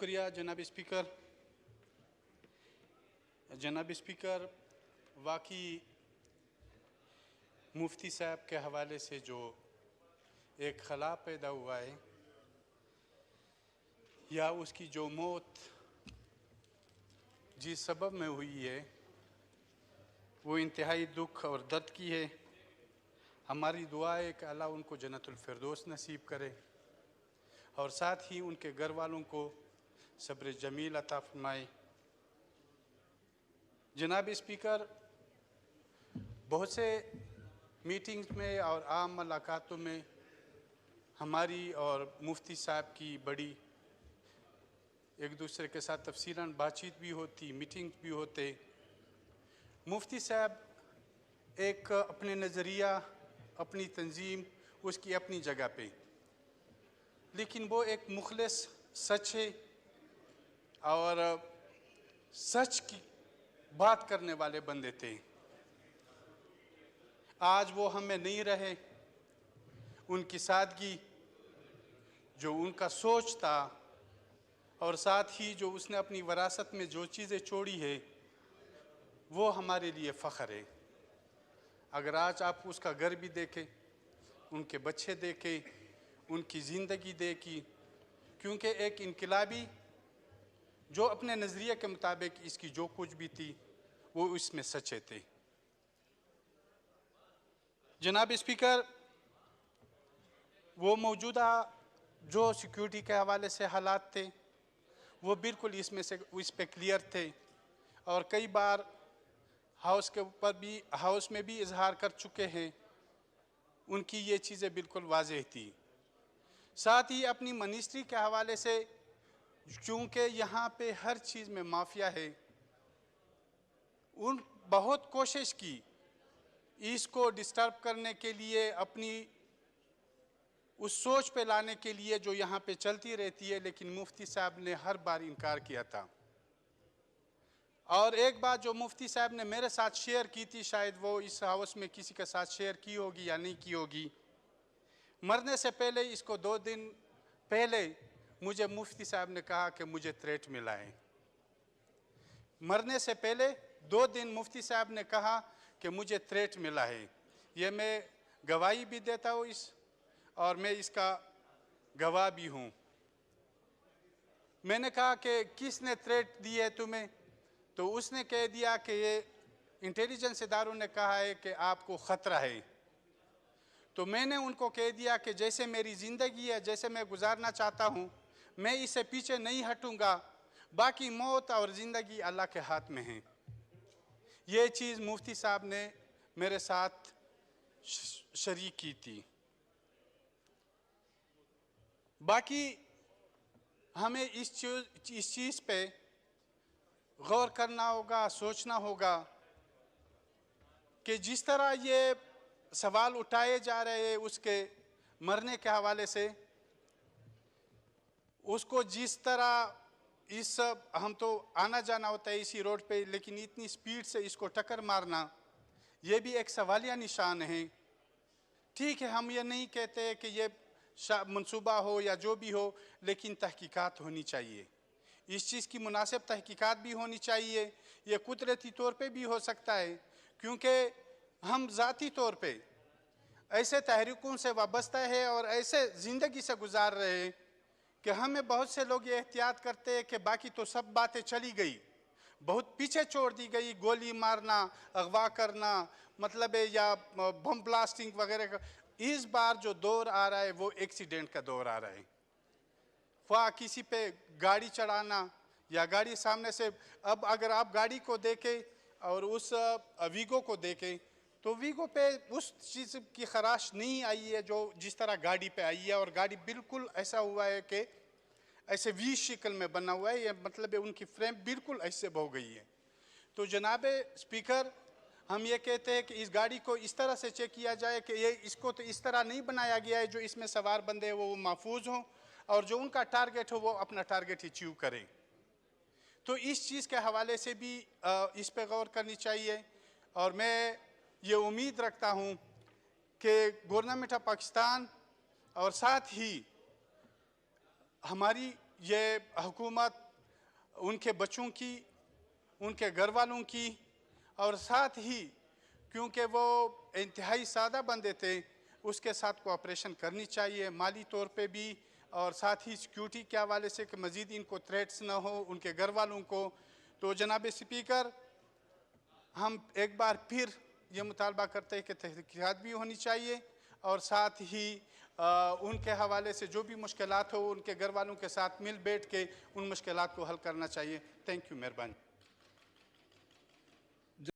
शुक्रिया जनाब स्पीकर। जनाब स्पीकर, वाकई मुफ्ती साहब के हवाले से जो एक खला पैदा हुआ है या उसकी जो मौत जिस सबब में हुई है वो इंतहाई दुख और दर्द की है। हमारी दुआ है कि अल्लाह उनको जन्नतुल फिरदौस नसीब करे और साथ ही उनके घर वालों को सब्र जमील अता फरमाए। जनाब स्पीकर, बहुत से मीटिंग्स में और आम मुलाकातों में हमारी और मुफ्ती साहब की बड़ी एक दूसरे के साथ तफसीलन बातचीत भी होती, मीटिंग्स भी होते। मुफ्ती साहब एक अपने नज़रिया, अपनी तंजीम, उसकी अपनी जगह पे, लेकिन वो एक मुखलिस सच है और सच की बात करने वाले बंदे थे। आज वो हमें नहीं रहे। उनकी सादगी, जो उनका सोच था और साथ ही जो उसने अपनी विरासत में जो चीज़ें छोड़ी है वो हमारे लिए फ़ख्र है। अगर आज आप उसका घर भी देखें, उनके बच्चे देखें, उनकी ज़िंदगी देखी, क्योंकि एक इनकलाबी जो अपने नज़रिए के मुताबिक इसकी जो कुछ भी थी वो इसमें सच्चे थे। जनाब स्पीकर, वो मौजूदा जो सिक्योरिटी के हवाले से हालात थे वो बिल्कुल इसमें से इस पे क्लियर थे और कई बार हाउस के ऊपर भी, हाउस में भी इजहार कर चुके हैं। उनकी ये चीज़ें बिल्कुल वाज़ेह थी। साथ ही अपनी मिनिस्ट्री के हवाले से, चूँकि यहाँ पे हर चीज़ में माफिया है, उन बहुत कोशिश की इसको डिस्टर्ब करने के लिए, अपनी उस सोच पे लाने के लिए जो यहाँ पे चलती रहती है, लेकिन मुफ्ती साहब ने हर बार इनकार किया था। और एक बात जो मुफ्ती साहब ने मेरे साथ शेयर की थी, शायद वो इस हाउस में किसी के साथ शेयर की होगी या नहीं की होगी। मरने से पहले, इसको 2 दिन पहले मुझे मुफ्ती साहब ने कहा कि मुझे थ्रेट मिला है। मरने से पहले 2 दिन मुफ्ती साहब ने कहा कि मुझे थ्रेट मिला है। ये मैं गवाही भी देता हूँ और मैं इसका गवाह भी हूँ। मैंने कहा कि किसने थ्रेट दी है तुम्हें? तो उसने कह दिया कि ये इंटेलिजेंस इदारों ने कहा है कि आपको ख़तरा है। तो मैंने उनको कह दिया कि जैसे मेरी ज़िंदगी है, जैसे मैं गुजारना चाहता हूँ, मैं इससे पीछे नहीं हटूँगा। बाकी मौत और ज़िंदगी अल्लाह के हाथ में है। ये चीज़ मुफ्ती साहब ने मेरे साथ शरीक की थी। बाकी हमें इस चीज़ पे गौर करना होगा, सोचना होगा कि जिस तरह ये सवाल उठाए जा रहे हैं उसके मरने के हवाले से, उसको जिस तरह हम तो आना जाना होता है इसी रोड पे, लेकिन इतनी स्पीड से इसको टक्कर मारना, ये भी एक सवालिया निशान है। ठीक है, हम ये नहीं कहते कि ये मंसूबा हो या जो भी हो, लेकिन तहकीकात होनी चाहिए। इस चीज़ की मुनासिब तहकीकात भी होनी चाहिए। ये कुदरती तौर पे भी हो सकता है, क्योंकि हम ज़ाती तौर पे ऐसे तहरीकों से वाबस्ता है और ऐसे ज़िंदगी से गुजार रहे हैं कि हमें बहुत से लोग ये एहतियात करते हैं कि बाकी तो सब बातें चली गई, बहुत पीछे छोड़ दी गई। गोली मारना, अगवा करना, मतलब है, या बम ब्लास्टिंग वगैरह का। इस बार जो दौर आ रहा है वो एक्सीडेंट का दौर आ रहा है। वह किसी पे गाड़ी चढ़ाना या गाड़ी सामने से, अब अगर आप गाड़ी को देखें और उस वीगो को देखें तो वीगो पे उस चीज़ की खराश नहीं आई है जो जिस तरह गाड़ी पे आई है। और गाड़ी बिल्कुल ऐसा हुआ है कि ऐसे वी शक्ल में बना हुआ है, ये मतलब है उनकी फ्रेम बिल्कुल ऐसे हो गई है। तो जनाब स्पीकर, हम ये कहते हैं कि इस गाड़ी को इस तरह से चेक किया जाए कि ये इसको तो इस तरह नहीं बनाया गया है जो इसमें सवार बंदे वो महफूज हों और जो उनका टारगेट हो वो अपना टारगेट अचीव करें। तो इस चीज़ के हवाले से भी इस पे गौर करनी चाहिए। और मैं ये उम्मीद रखता हूँ कि गवर्नमेंट ऑफ पाकिस्तान और साथ ही हमारी ये हुकूमत उनके बच्चों की, उनके घर वालों की, और साथ ही क्योंकि वो इंतहाई सादा बंदे थे, उसके साथ कोऑपरेशन करनी चाहिए माली तौर पे भी, और साथ ही सिक्योरिटी के हवाले से कि मज़ीद इनको थ्रेट्स ना हो उनके घर वालों को। तो जनाब स्पीकर, हम एक बार फिर ये मुतालबा करते हैं कि तहकीकात भी होनी चाहिए, और साथ ही उनके हवाले से जो भी मुश्किलात हो उनके घर वालों के साथ मिल बैठ के उन मुश्किलात को हल करना चाहिए। थैंक यू, मेहरबानी।